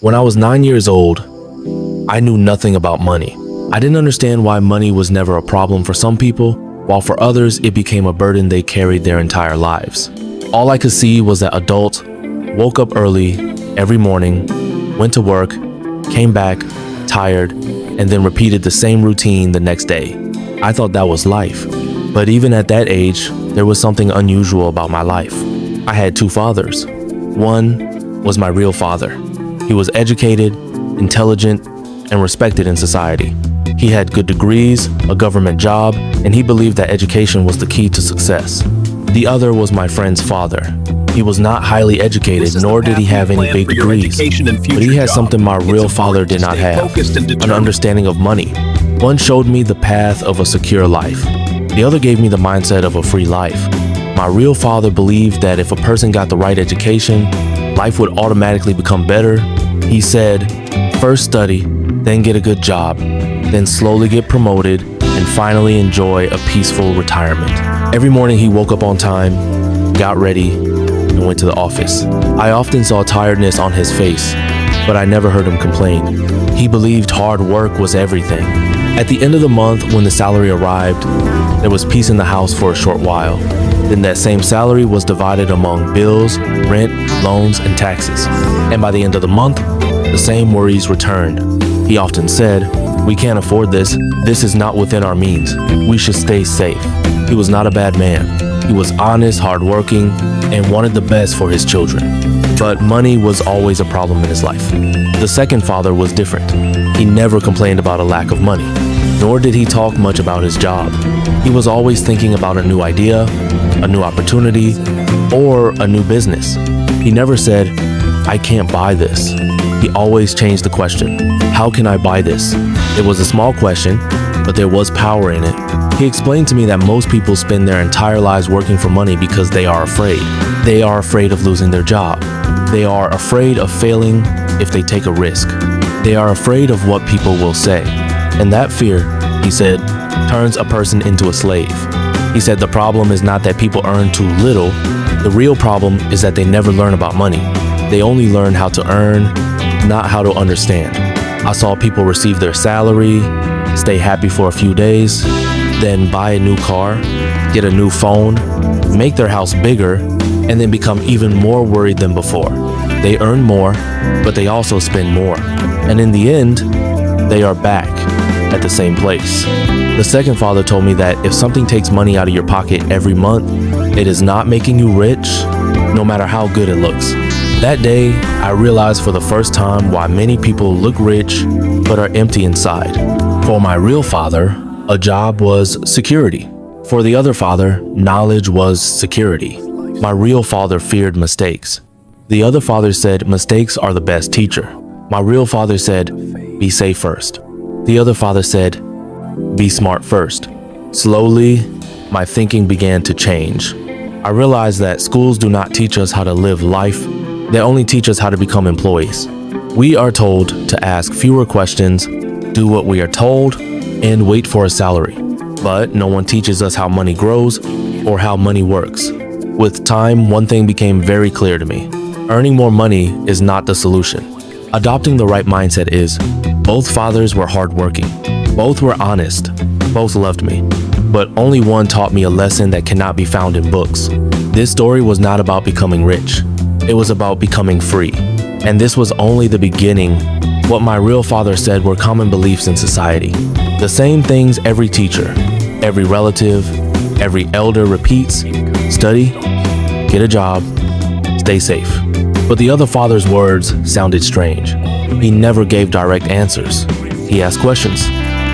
When I was 9 years old, I knew nothing about money. I didn't understand why money was never a problem for some people, while for others it became a burden they carried their entire lives. All I could see was that adults woke up early every morning, went to work, came back, tired, and then repeated the same routine the next day. I thought that was life. But even at that age, there was something unusual about my life. I had two fathers. One was my real father. He was educated, intelligent, and respected in society. He had good degrees, a government job, and he believed that education was the key to success. The other was my friend's father. He was not highly educated, nor did he have any big degrees, but he had something my real father did not have, an understanding of money. One showed me the path of a secure life. The other gave me the mindset of a free life. My real father believed that if a person got the right education, life would automatically become better. He said, first study, then get a good job, then slowly get promoted, and finally enjoy a peaceful retirement. Every morning he woke up on time, got ready, and went to the office. I often saw tiredness on his face, but I never heard him complain. He believed hard work was everything. At the end of the month, when the salary arrived, there was peace in the house for a short while. Then that same salary was divided among bills, rent, loans, and taxes. And by the end of the month, the same worries returned. He often said, "We can't afford this. This is not within our means. We should stay safe." He was not a bad man. He was honest, hardworking, and wanted the best for his children. But money was always a problem in his life. The second father was different. He never complained about a lack of money, nor did he talk much about his job. He was always thinking about a new idea, a new opportunity, or a new business. He never said, "I can't buy this." He always changed the question, "How can I buy this?" It was a small question, but there was power in it. He explained to me that most people spend their entire lives working for money because they are afraid. They are afraid of losing their job. They are afraid of failing if they take a risk. They are afraid of what people will say. And that fear, he said, turns a person into a slave. He said the problem is not that people earn too little. The real problem is that they never learn about money. They only learn how to earn, not how to understand. I saw people receive their salary, stay happy for a few days, then buy a new car, get a new phone, make their house bigger, and then become even more worried than before. They earn more, but they also spend more. And in the end, they are back at the same place. The second father told me that if something takes money out of your pocket every month, it is not making you rich, no matter how good it looks. That day, I realized for the first time why many people look rich but are empty inside. For my real father, a job was security. For the other father, knowledge was security. My real father feared mistakes. The other father said mistakes are the best teacher. My real father said, be safe first. The other father said, be smart first. Slowly, my thinking began to change. I realized that schools do not teach us how to live life. They only teach us how to become employees. We are told to ask fewer questions, do what we are told, and wait for a salary. But no one teaches us how money grows or how money works. With time, one thing became very clear to me. Earning more money is not the solution. Adopting the right mindset is. Both fathers were hardworking. Both were honest. Both loved me. But only one taught me a lesson that cannot be found in books. This story was not about becoming rich. It was about becoming free. And this was only the beginning. What my real father said were common beliefs in society. The same things every teacher, every relative, every elder repeats: study, get a job, stay safe. But the other father's words sounded strange. He never gave direct answers. He asked questions.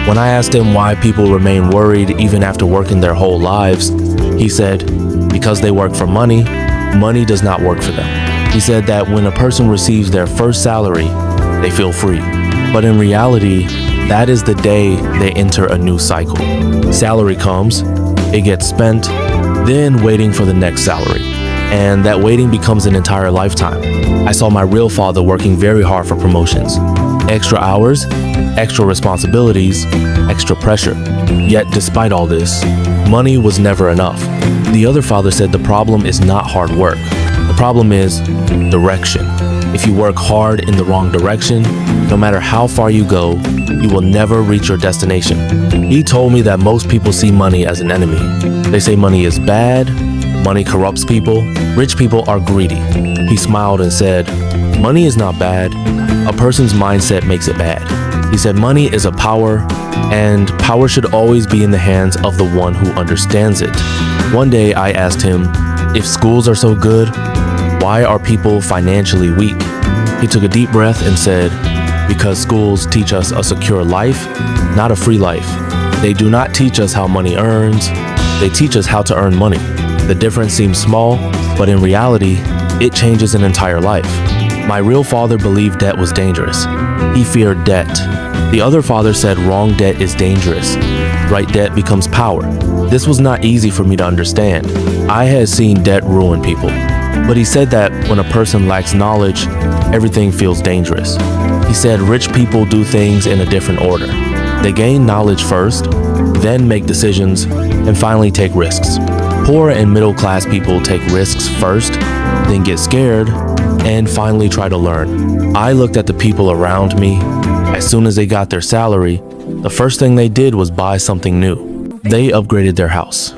When I asked him why people remain worried even after working their whole lives, he said, because they work for money, money does not work for them. He said that when a person receives their first salary, they feel free. But in reality, that is the day they enter a new cycle. Salary comes, it gets spent, then waiting for the next salary. And that waiting becomes an entire lifetime. I saw my real father working very hard for promotions. Extra hours, extra responsibilities, extra pressure. Yet despite all this, money was never enough. The other father said the problem is not hard work. The problem is direction. If you work hard in the wrong direction, no matter how far you go, you will never reach your destination. He told me that most people see money as an enemy. They say money is bad, money corrupts people, rich people are greedy. He smiled and said, money is not bad. A person's mindset makes it bad. He said money is a power, and power should always be in the hands of the one who understands it. One day I asked him, if schools are so good, why are people financially weak? He took a deep breath and said, because schools teach us a secure life, not a free life. They do not teach us how money earns, they teach us how to earn money. The difference seems small, but in reality, it changes an entire life. My real father believed debt was dangerous. He feared debt. The other father said wrong debt is dangerous. Right debt becomes power. This was not easy for me to understand. I had seen debt ruin people. But he said that when a person lacks knowledge, everything feels dangerous. He said rich people do things in a different order. They gain knowledge first, then make decisions, and finally take risks. Poor and middle-class people take risks first, then get scared, and finally try to learn. I looked at the people around me. As soon as they got their salary, the first thing they did was buy something new. They upgraded their house.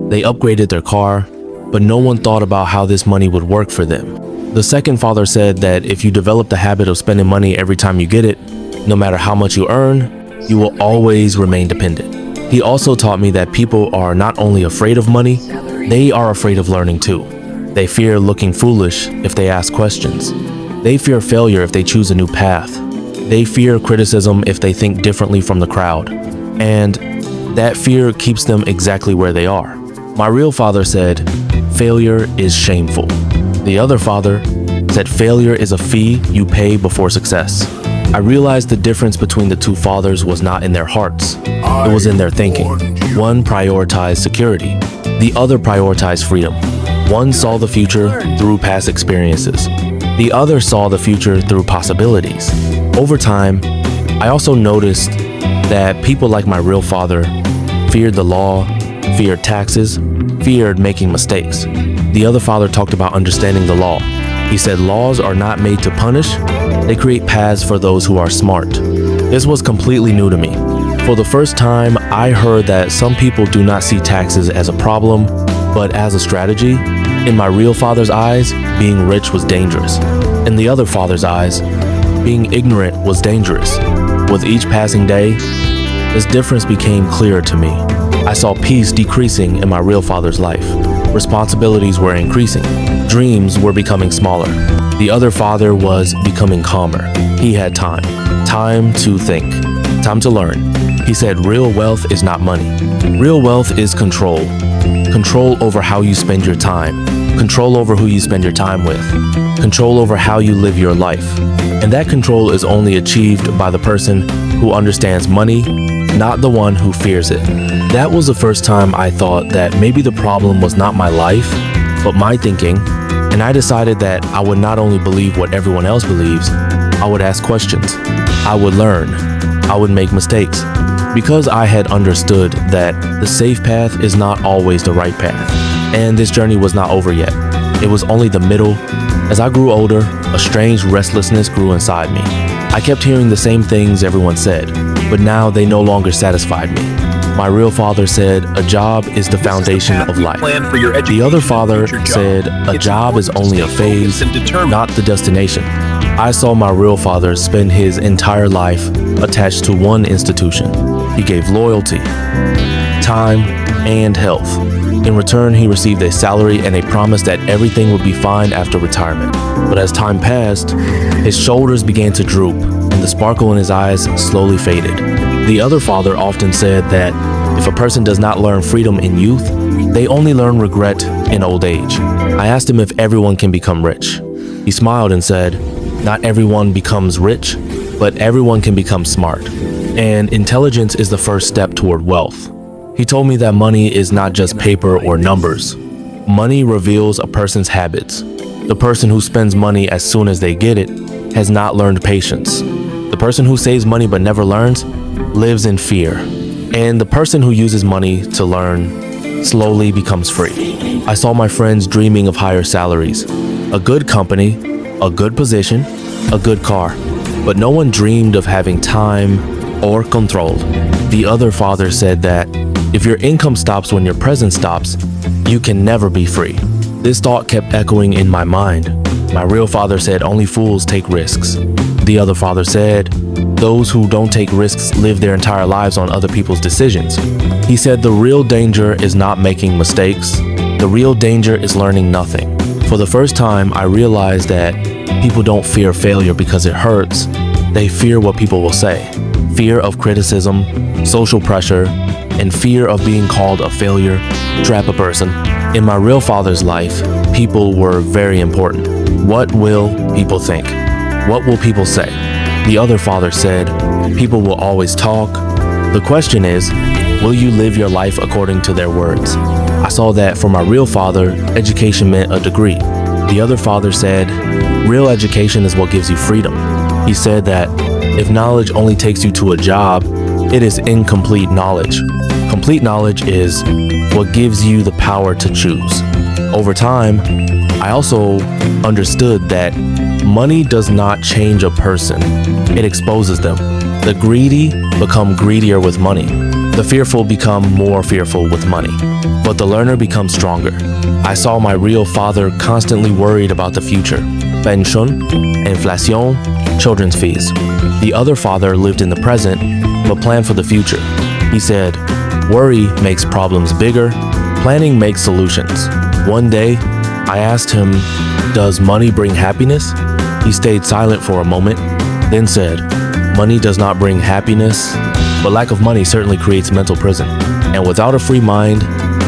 They upgraded their car, but no one thought about how this money would work for them. The second father said that if you develop the habit of spending money every time you get it, no matter how much you earn, you will always remain dependent. He also taught me that people are not only afraid of money, they are afraid of learning too. They fear looking foolish if they ask questions. They fear failure if they choose a new path. They fear criticism if they think differently from the crowd. And that fear keeps them exactly where they are. My real father said, failure is shameful. The other father said failure is a fee you pay before success. I realized the difference between the two fathers was not in their hearts. It was in their thinking. One prioritized security. The other prioritized freedom. One saw the future through past experiences. The other saw the future through possibilities. Over time, I also noticed that people like my real father feared the law, feared taxes, feared making mistakes. The other father talked about understanding the law. He said laws are not made to punish, they create paths for those who are smart. This was completely new to me. For the first time, I heard that some people do not see taxes as a problem, but as a strategy. In my real father's eyes, being rich was dangerous. In the other father's eyes, being ignorant was dangerous. With each passing day, this difference became clearer to me. I saw peace decreasing in my real father's life. Responsibilities were increasing. Dreams were becoming smaller. The other father was becoming calmer. He had time. Time to think. Time to learn. He said real wealth is not money. Real wealth is control. Control over how you spend your time. Control over who you spend your time with. Control over how you live your life. And that control is only achieved by the person who understands money, not the one who fears it. That was the first time I thought that maybe the problem was not my life, but my thinking, and I decided that I would not only believe what everyone else believes, I would ask questions. I would learn. I would make mistakes. Because I had understood that the safe path is not always the right path, and this journey was not over yet. It was only the middle. As I grew older, a strange restlessness grew inside me. I kept hearing the same things everyone said, but now they no longer satisfied me. My real father said, a job is the foundation of life. The other father said, a job is only a phase, not the destination. I saw my real father spend his entire life attached to one institution. He gave loyalty, time, and health. In return, he received a salary and a promise that everything would be fine after retirement. But as time passed, his shoulders began to droop, and the sparkle in his eyes slowly faded. The other father often said that if a person does not learn freedom in youth, they only learn regret in old age. I asked him if everyone can become rich. He smiled and said, not everyone becomes rich, but everyone can become smart. And intelligence is the first step toward wealth. He told me that money is not just paper or numbers. Money reveals a person's habits. The person who spends money as soon as they get it has not learned patience. The person who saves money but never learns lives in fear. And the person who uses money to learn slowly becomes free. I saw my friends dreaming of higher salaries, a good company, a good position, a good car, but no one dreamed of having time or control. The other father said that if your income stops when your present stops, you can never be free. This thought kept echoing in my mind. My real father said only fools take risks. The other father said those who don't take risks live their entire lives on other people's decisions. He said the real danger is not making mistakes. The real danger is learning nothing. For the first time, I realized that people don't fear failure because it hurts. They fear what people will say. Fear of criticism, social pressure, and fear of being called a failure trap a person. In my real father's life, people were very important. What will people think? What will people say? The other father said, people will always talk. The question is, will you live your life according to their words? I saw that for my real father, education meant a degree. The other father said, real education is what gives you freedom. He said that if knowledge only takes you to a job, it is incomplete knowledge. Complete knowledge is what gives you the power to choose. Over time, I also understood that money does not change a person, it exposes them. The greedy become greedier with money. The fearful become more fearful with money. But the learner becomes stronger. I saw my real father constantly worried about the future. Pension, inflation, children's fees. The other father lived in the present, but planned for the future. He said, worry makes problems bigger, planning makes solutions. One day, I asked him, does money bring happiness? He stayed silent for a moment, then said, money does not bring happiness, but lack of money certainly creates mental prison. And without a free mind,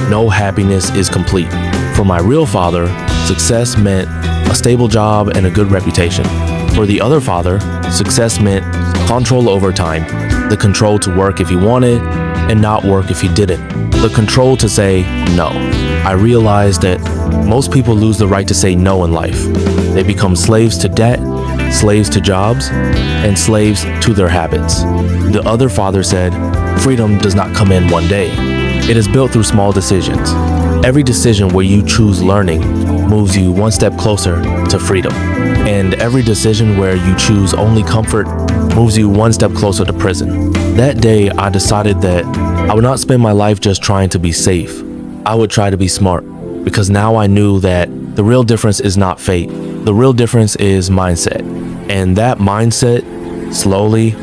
no happiness is complete. For my real father, success meant a stable job and a good reputation. For the other father, success meant control over time, the control to work if you wanted and not work if you didn't, the control to say no. I realized that most people lose the right to say no in life. They become slaves to debt, slaves to jobs, and slaves to their habits. The other father said, freedom does not come in one day. It is built through small decisions. Every decision where you choose learning moves you one step closer to freedom. And every decision where you choose only comfort moves you one step closer to prison. That day, I decided that I would not spend my life just trying to be safe. I would try to be smart, because now I knew that the real difference is not fate. The real difference is mindset. And that mindset, slowly,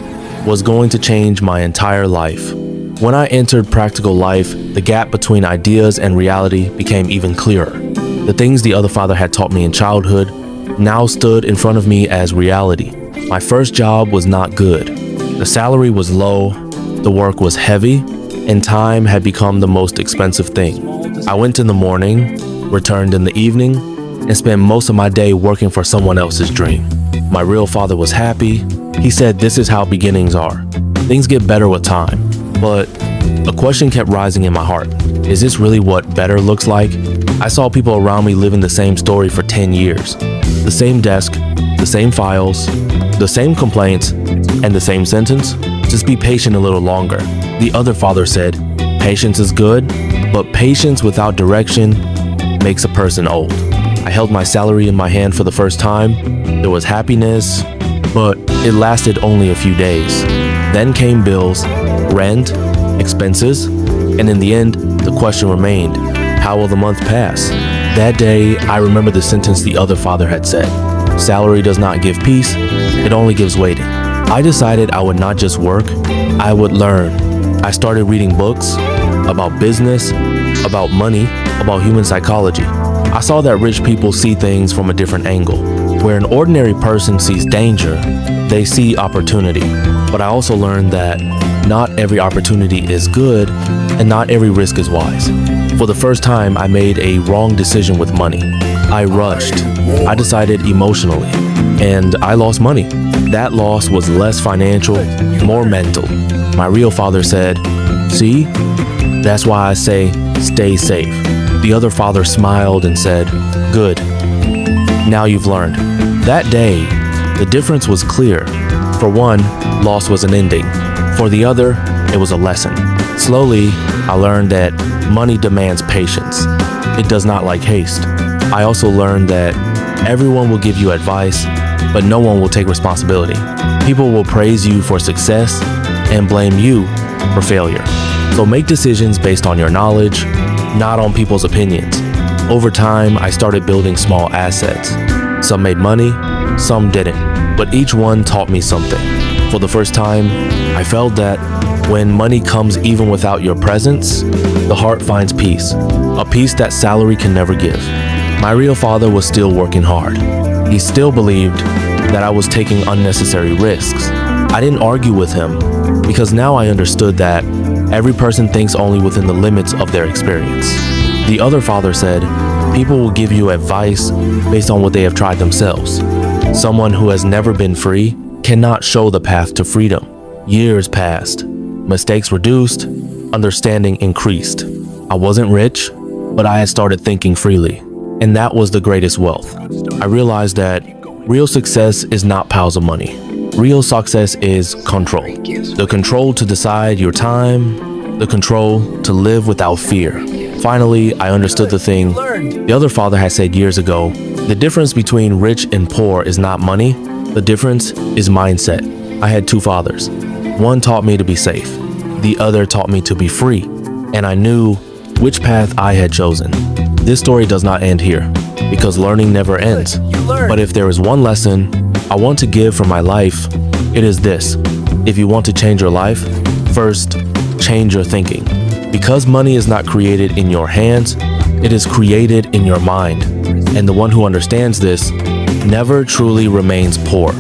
was going to change my entire life. When I entered practical life, the gap between ideas and reality became even clearer. The things the other father had taught me in childhood now stood in front of me as reality. My first job was not good. The salary was low, the work was heavy, and time had become the most expensive thing. I went in the morning, returned in the evening, and spent most of my day working for someone else's dream. My real father was happy. He said this is how beginnings are. Things get better with time. But a question kept rising in my heart. Is this really what better looks like? I saw people around me living the same story for 10 years. The same desk, the same files, the same complaints, and the same sentence. Just be patient a little longer. The other father said, patience is good, but patience without direction makes a person old. I held my salary in my hand for the first time. There was happiness, but it lasted only a few days. Then came bills, rent, expenses, and in the end, the question remained, how will the month pass? That day, I remember the sentence the other father had said, salary does not give peace, it only gives waiting. I decided I would not just work, I would learn. I started reading books about business, about money, about human psychology. I saw that rich people see things from a different angle. Where an ordinary person sees danger, they see opportunity. But I also learned that not every opportunity is good and not every risk is wise. For the first time, I made a wrong decision with money. I rushed. I decided emotionally, and I lost money. That loss was less financial, more mental. My real father said, see, that's why I say stay safe. The other father smiled and said, good. Now you've learned. That day, the difference was clear. For one, loss was an ending. For the other, it was a lesson. Slowly, I learned that money demands patience. It does not like haste. I also learned that Everyone will give you advice, but no one will take responsibility. People will praise you for success and blame you for failure. So make decisions based on your knowledge, not on people's opinions. Over time, I started building small assets. Some made money, some didn't, but each one taught me something. For the first time, I felt that when money comes even without your presence, the heart finds peace, a peace that salary can never give. My real father was still working hard. He still believed that I was taking unnecessary risks. I didn't argue with him because now I understood that every person thinks only within the limits of their experience. The other father said, people will give you advice based on what they have tried themselves. Someone who has never been free cannot show the path to freedom. Years passed. Mistakes reduced, understanding increased. I wasn't rich, but I had started thinking freely, and that was the greatest wealth. I realized that real success is not piles of money. Real success is control. The control to decide your time, the control to live without fear. Finally, I understood the thing the other father had said years ago. The difference between rich and poor is not money. The difference is mindset. I had two fathers. One taught me to be safe. The other taught me to be free. And I knew which path I had chosen. This story does not end here because learning never ends. But if there is one lesson I want to give from my life, it is this. If you want to change your life, first, change your thinking. Because money is not created in your hands, it is created in your mind. And the one who understands this never truly remains poor.